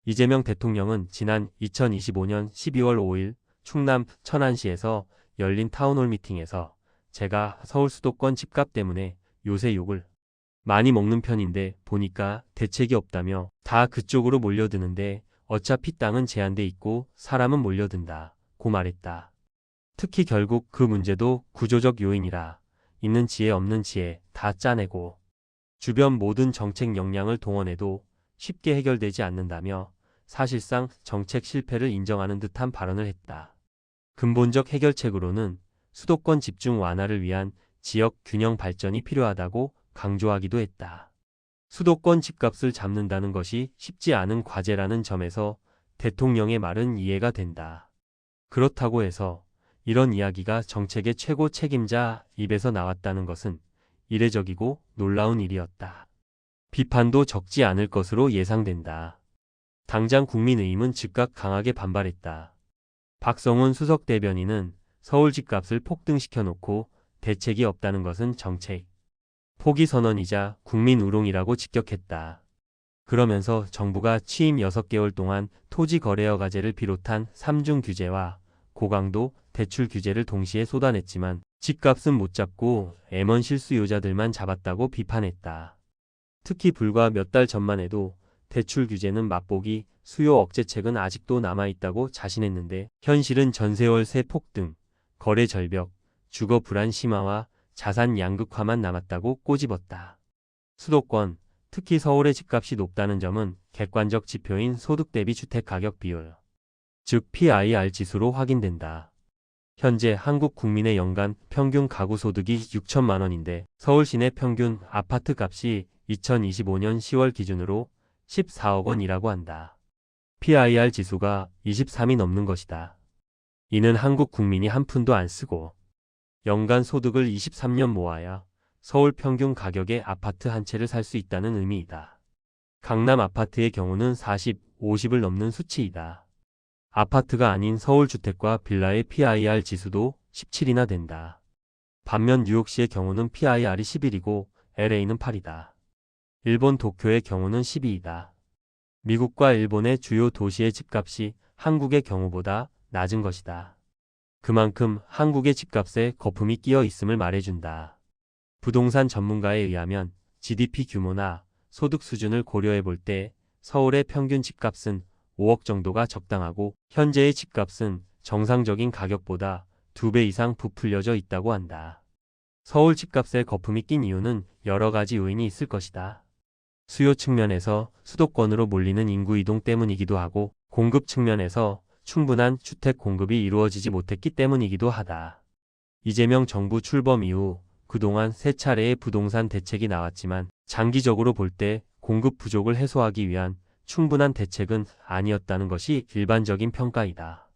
이재명 대통령은 지난 2025년 12월 5일 충남 천안시에서 열린 타운홀 미팅에서 제가 서울 수도권 집값 때문에 요새 욕을 많이 먹는 편인데 보니까 대책이 없다며 다 그쪽으로 몰려드는데 어차피 땅은 제한돼 있고 사람은 몰려든다고 말했다. 특히 결국 그 문제도 구조적 요인이라 있는 지혜 없는 지혜 다 짜내고 주변 모든 정책 역량을 동원해도 쉽게 해결되지 않는다며 사실상 정책 실패를 인정하는 듯한 발언을 했다. 근본적 해결책으로는 수도권 집중 완화를 위한 지역 균형 발전이 필요하다고 강조하기도 했다. 수도권 집값을 잡는다는 것이 쉽지 않은 과제라는 점에서 대통령의 말은 이해가 된다. 그렇다고 해서 이런 이야기가 정책의 최고 책임자 입에서 나왔다는 것은 이례적이고 놀라운 일이었다. 비판도 적지 않을 것으로 예상된다. 당장 국민의힘은 즉각 강하게 반발했다. 박성훈 수석 대변인은 서울 집값을 폭등시켜 놓고 대책이 없다는 것은 정책 포기 선언이자 국민 우롱이라고 직격했다. 그러면서 정부가 취임 6개월 동안 토지 거래 허가제를 비롯한 3중 규제와 고강도 대출 규제를 동시에 쏟아냈지만 집값은 못 잡고 M1 실수요자들만 잡았다고 비판했다. 특히 불과 몇 달 전만 해도 대출 규제는 맛보기, 수요 억제책은 아직도 남아있다고 자신했는데 현실은 전세월세 폭등, 거래 절벽, 주거 불안 심화와 자산 양극화만 남았다고 꼬집었다. 수도권, 특히 서울의 집값이 높다는 점은 객관적 지표인 소득 대비 주택 가격 비율, 즉 PIR 지수로 확인된다. 현재 한국 국민의 연간 평균 가구 소득이 6천만 원인데 서울 시내 평균 아파트 값이 2025년 10월 기준으로 14억 원이라고 한다. PIR 지수가 23이 넘는 것이다. 이는 한국 국민이 한 푼도 안 쓰고 연간 소득을 23년 모아야 서울 평균 가격의 아파트 한 채를 살 수 있다는 의미이다. 강남 아파트의 경우는 40, 50을 넘는 수치이다. 아파트가 아닌 서울 주택과 빌라의 PIR 지수도 17이나 된다. 반면 뉴욕시의 경우는 PIR이 11이고 LA는 8이다. 일본 도쿄의 경우는 12이다. 미국과 일본의 주요 도시의 집값이 한국의 경우보다 낮은 것이다. 그만큼 한국의 집값에 거품이 끼어 있음을 말해준다. 부동산 전문가에 의하면 GDP 규모나 소득 수준을 고려해 볼 때 서울의 평균 집값은 5억 정도가 적당하고 현재의 집값은 정상적인 가격보다 2배 이상 부풀려져 있다고 한다. 서울 집값에 거품이 낀 이유는 여러 가지 요인이 있을 것이다. 수요 측면에서 수도권으로 몰리는 인구 이동 때문이기도 하고 공급 측면에서 충분한 주택 공급이 이루어지지 못했기 때문이기도 하다. 이재명 정부 출범 이후 그동안 3차례의 부동산 대책이 나왔지만 장기적으로 볼 때 공급 부족을 해소하기 위한 충분한 대책은 아니었다는 것이 일반적인 평가이다.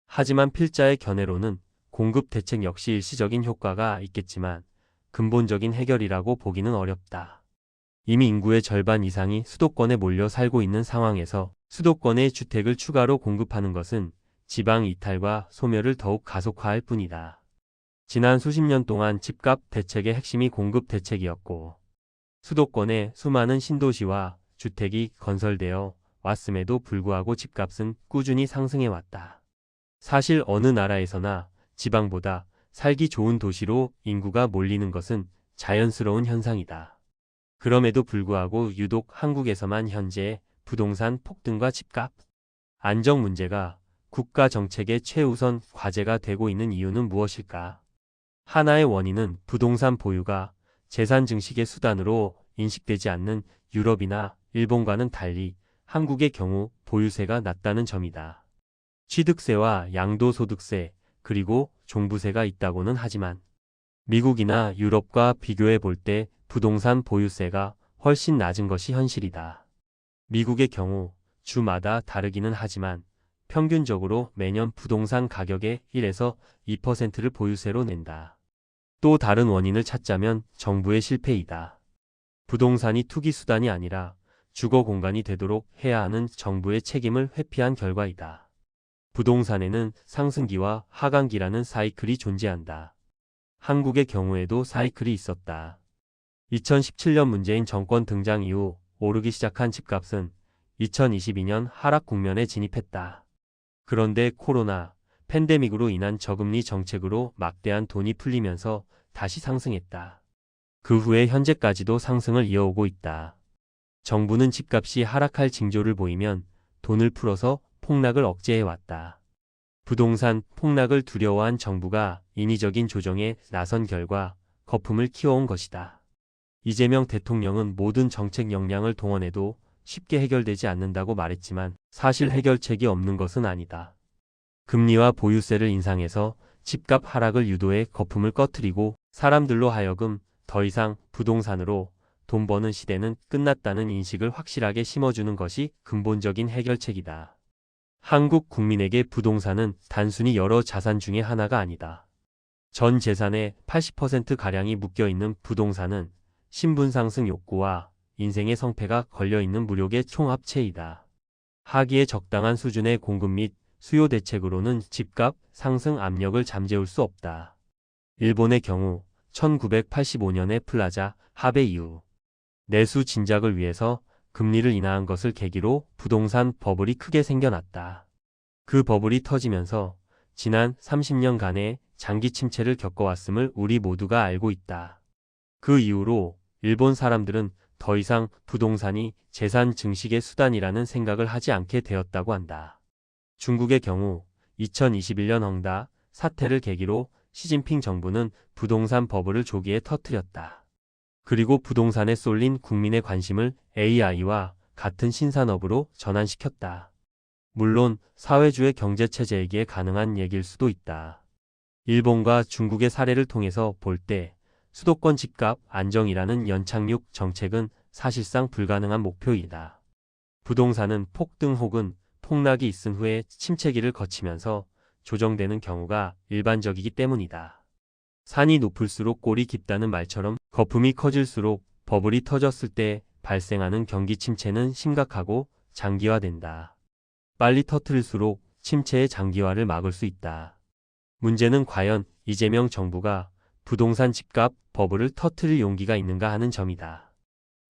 하지만 필자의 견해로는 공급 대책 역시 일시적인 효과가 있겠지만 근본적인 해결이라고 보기는 어렵다. 이미 인구의 절반 이상이 수도권에 몰려 살고 있는 상황에서 수도권에 주택을 추가로 공급하는 것은 지방 이탈과 소멸을 더욱 가속화할 뿐이다. 지난 수십 년 동안 집값 대책의 핵심이 공급 대책이었고 수도권에 수많은 신도시와 주택이 건설되어 왔음에도 불구하고 집값은 꾸준히 상승해 왔다. 사실 어느 나라에서나 지방보다 살기 좋은 도시로 인구가 몰리는 것은 자연스러운 현상이다. 그럼에도 불구하고 유독 한국에서만 현재 부동산 폭등과 집값 안정 문제가 국가 정책의 최우선 과제가 되고 있는 이유는 무엇일까? 하나의 원인은 부동산 보유가 재산 증식의 수단으로 인식되지 않는 유럽이나 일본과는 달리 한국의 경우 보유세가 낮다는 점이다. 취득세와 양도소득세 그리고 종부세가 있다고는 하지만 미국이나 유럽과 비교해 볼 때 부동산 보유세가 훨씬 낮은 것이 현실이다. 미국의 경우 주마다 다르기는 하지만 평균적으로 매년 부동산 가격의 1에서 2%를 보유세로 낸다. 또 다른 원인을 찾자면 정부의 실패이다. 부동산이 투기 수단이 아니라 주거 공간이 되도록 해야 하는 정부의 책임을 회피한 결과이다. 부동산에는 상승기와 하강기라는 사이클이 존재한다. 한국의 경우에도 사이클이 있었다. 2017년 문재인 정권 등장 이후 오르기 시작한 집값은 2022년 하락 국면에 진입했다. 그런데 코로나, 팬데믹으로 인한 저금리 정책으로 막대한 돈이 풀리면서 다시 상승했다. 그 후에 현재까지도 상승을 이어오고 있다. 정부는 집값이 하락할 징조를 보이면 돈을 풀어서 폭락을 억제해왔다. 부동산 폭락을 두려워한 정부가 인위적인 조정에 나선 결과 거품을 키워온 것이다. 이재명 대통령은 모든 정책 역량을 동원해도 쉽게 해결되지 않는다고 말했지만 사실 해결책이 없는 것은 아니다. 금리와 보유세를 인상해서 집값 하락을 유도해 거품을 꺼트리고 사람들로 하여금 더 이상 부동산으로 돈 버는 시대는 끝났다는 인식을 확실하게 심어주는 것이 근본적인 해결책이다. 한국 국민에게 부동산은 단순히 여러 자산 중에 하나가 아니다. 전 재산의 80%가량이 묶여있는 부동산은 신분 상승 욕구와 인생의 성패가 걸려있는 무력의 총합체이다. 하기에 적당한 수준의 공급 및 수요 대책으로는 집값 상승 압력을 잠재울 수 없다. 일본의 경우 1985년의 플라자 합의 이후 내수 진작을 위해서 금리를 인하한 것을 계기로 부동산 버블이 크게 생겨났다. 그 버블이 터지면서 지난 30년간의 장기 침체를 겪어왔음을 우리 모두가 알고 있다. 그 이후로 일본 사람들은 더 이상 부동산이 재산 증식의 수단이라는 생각을 하지 않게 되었다고 한다. 중국의 경우 2021년 헝다 사태를 계기로 시진핑 정부는 부동산 버블을 조기에 터뜨렸다. 그리고 부동산에 쏠린 국민의 관심을 AI와 같은 신산업으로 전환시켰다. 물론 사회주의 경제체제이기에 가능한 얘기일 수도 있다. 일본과 중국의 사례를 통해서 볼 때 수도권 집값 안정이라는 연착륙 정책은 사실상 불가능한 목표이다. 부동산은 폭등 혹은 폭락이 있은 후에 침체기를 거치면서 조정되는 경우가 일반적이기 때문이다. 산이 높을수록 꼴이 깊다는 말처럼 거품이 커질수록 버블이 터졌을 때 발생하는 경기 침체는 심각하고 장기화된다. 빨리 터뜨릴수록 침체의 장기화를 막을 수 있다. 문제는 과연 이재명 정부가 부동산 집값 버블을 터뜨릴 용기가 있는가 하는 점이다.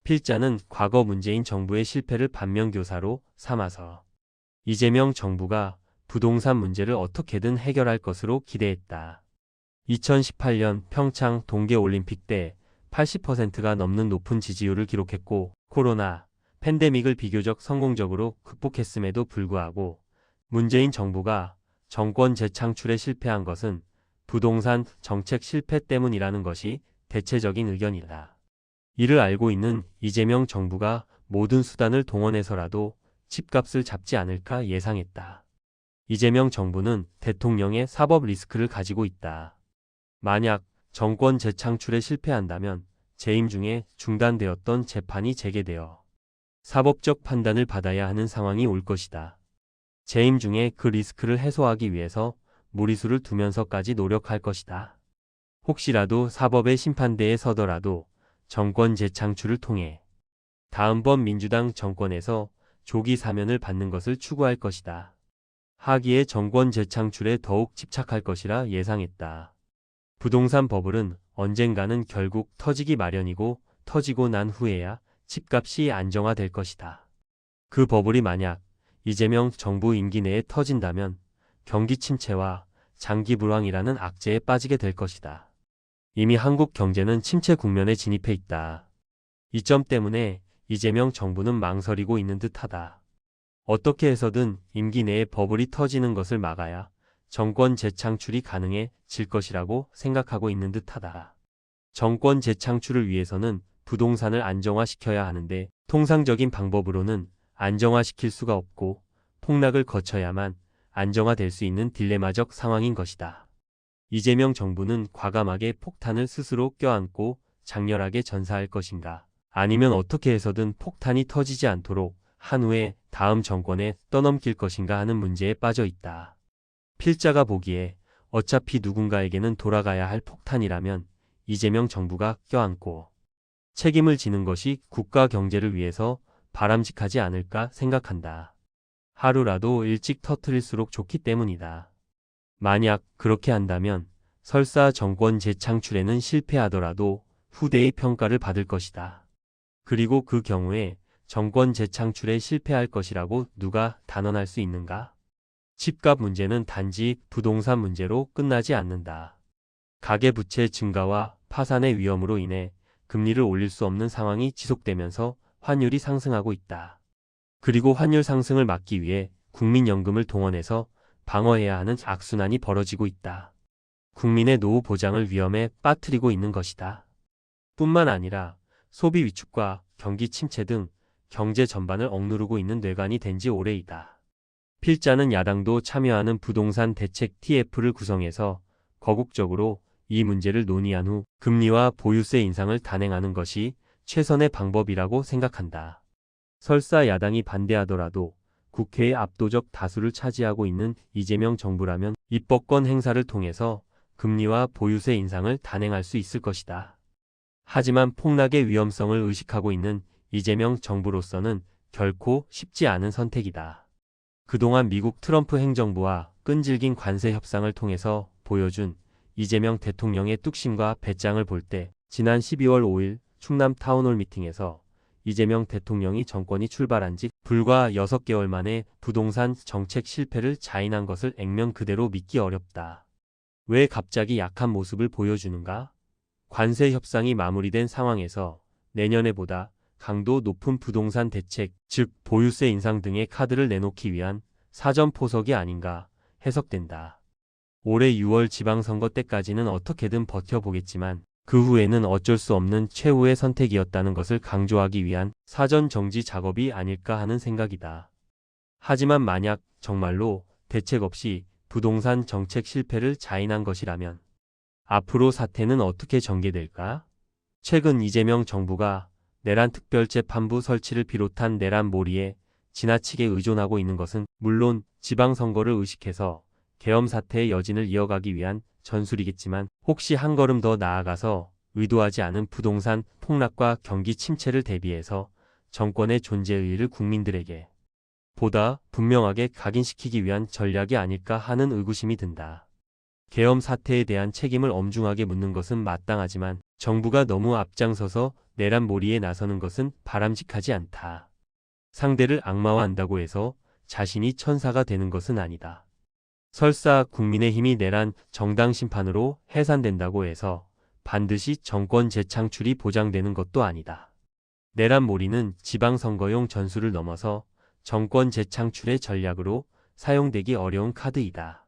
필자는 과거 문재인 정부의 실패를 반면교사로 삼아서 이재명 정부가 부동산 문제를 어떻게든 해결할 것으로 기대했다. 2018년 평창 동계올림픽 때 80%가 넘는 높은 지지율을 기록했고 코로나 팬데믹을 비교적 성공적으로 극복했음에도 불구하고 문재인 정부가 정권 재창출에 실패한 것은 부동산 정책 실패 때문이라는 것이 대체적인 의견이다. 이를 알고 있는 이재명 정부가 모든 수단을 동원해서라도 집값을 잡지 않을까 예상했다. 이재명 정부는 대통령의 사법 리스크를 가지고 있다. 만약 정권 재창출에 실패한다면 재임 중에 중단되었던 재판이 재개되어 사법적 판단을 받아야 하는 상황이 올 것이다. 재임 중에 그 리스크를 해소하기 위해서 무리수를 두면서까지 노력할 것이다. 혹시라도 사법의 심판대에 서더라도 정권 재창출을 통해 다음번 민주당 정권에서 조기 사면을 받는 것을 추구할 것이다. 하기에 정권 재창출에 더욱 집착할 것이라 예상했다. 부동산 버블은 언젠가는 결국 터지기 마련이고 터지고 난 후에야 집값이 안정화될 것이다. 그 버블이 만약 이재명 정부 임기 내에 터진다면 경기 침체와 장기 불황이라는 악재에 빠지게 될 것이다. 이미 한국 경제는 침체 국면에 진입해 있다. 이 점 때문에 이재명 정부는 망설이고 있는 듯하다. 어떻게 해서든 임기 내에 버블이 터지는 것을 막아야 정권 재창출이 가능해질 것이라고 생각하고 있는 듯하다. 정권 재창출을 위해서는 부동산을 안정화시켜야 하는데 통상적인 방법으로는 안정화시킬 수가 없고 폭락을 거쳐야만 안정화될 수 있는 딜레마적 상황인 것이다. 이재명 정부는 과감하게 폭탄을 스스로 껴안고 장렬하게 전사할 것인가? 아니면 어떻게 해서든 폭탄이 터지지 않도록 한 후에 다음 정권에 떠넘길 것인가 하는 문제에 빠져 있다. 필자가 보기에 어차피 누군가에게는 돌아가야 할 폭탄이라면 이재명 정부가 껴안고 책임을 지는 것이 국가 경제를 위해서 바람직하지 않을까 생각한다. 하루라도 일찍 터뜨릴수록 좋기 때문이다. 만약 그렇게 한다면 설사 정권 재창출에는 실패하더라도 후대의 평가를 받을 것이다. 그리고 그 경우에 정권 재창출에 실패할 것이라고 누가 단언할 수 있는가? 집값 문제는 단지 부동산 문제로 끝나지 않는다. 가계부채 증가와 파산의 위험으로 인해 금리를 올릴 수 없는 상황이 지속되면서 환율이 상승하고 있다. 그리고 환율 상승을 막기 위해 국민연금을 동원해서 방어해야 하는 악순환이 벌어지고 있다. 국민의 노후 보장을 위험에 빠뜨리고 있는 것이다. 뿐만 아니라 소비 위축과 경기 침체 등 경제 전반을 억누르고 있는 뇌관이 된 지 오래이다. 필자는 야당도 참여하는 부동산 대책 TF를 구성해서 거국적으로 이 문제를 논의한 후 금리와 보유세 인상을 단행하는 것이 최선의 방법이라고 생각한다. 설사 야당이 반대하더라도 국회의 압도적 다수를 차지하고 있는 이재명 정부라면 입법권 행사를 통해서 금리와 보유세 인상을 단행할 수 있을 것이다. 하지만 폭락의 위험성을 의식하고 있는 이재명 정부로서는 결코 쉽지 않은 선택이다. 그동안 미국 트럼프 행정부와 끈질긴 관세 협상을 통해서 보여준 이재명 대통령의 뚝심과 배짱을 볼 때 지난 12월 5일 충남 타운홀 미팅에서 이재명 대통령이 정권이 출발한 지 불과 6개월 만에 부동산 정책 실패를 자인한 것을 액면 그대로 믿기 어렵다. 왜 갑자기 약한 모습을 보여주는가? 관세 협상이 마무리된 상황에서 내년에보다 강도 높은 부동산 대책, 즉 보유세 인상 등의 카드를 내놓기 위한 사전 포석이 아닌가 해석된다. 올해 6월 지방선거 때까지는 어떻게든 버텨보겠지만 그 후에는 어쩔 수 없는 최후의 선택이었다는 것을 강조하기 위한 사전 정지 작업이 아닐까 하는 생각이다. 하지만 만약 정말로 대책 없이 부동산 정책 실패를 자인한 것이라면 앞으로 사태는 어떻게 전개될까? 최근 이재명 정부가 내란 특별재판부 설치를 비롯한 내란 몰이에 지나치게 의존하고 있는 것은 물론 지방선거를 의식해서 계엄 사태의 여진을 이어가기 위한 전술이겠지만 혹시 한 걸음 더 나아가서 의도하지 않은 부동산 폭락과 경기 침체를 대비해서 정권의 존재 의의를 국민들에게 보다 분명하게 각인시키기 위한 전략이 아닐까 하는 의구심이 든다. 계엄 사태에 대한 책임을 엄중하게 묻는 것은 마땅하지만 정부가 너무 앞장서서 내란 몰이에 나서는 것은 바람직하지 않다. 상대를 악마화한다고 해서 자신이 천사가 되는 것은 아니다. 설사 국민의힘이 내란 정당 심판으로 해산된다고 해서 반드시 정권 재창출이 보장되는 것도 아니다. 내란 몰이는 지방선거용 전술을 넘어서 정권 재창출의 전략으로 사용되기 어려운 카드이다.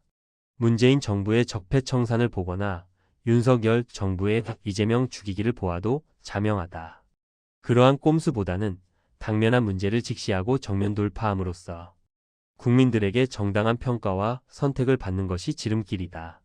문재인 정부의 적폐청산을 보거나 윤석열 정부의 이재명 죽이기를 보아도 자명하다. 그러한 꼼수보다는 당면한 문제를 직시하고 정면 돌파함으로써 국민들에게 정당한 평가와 선택을 받는 것이 지름길이다.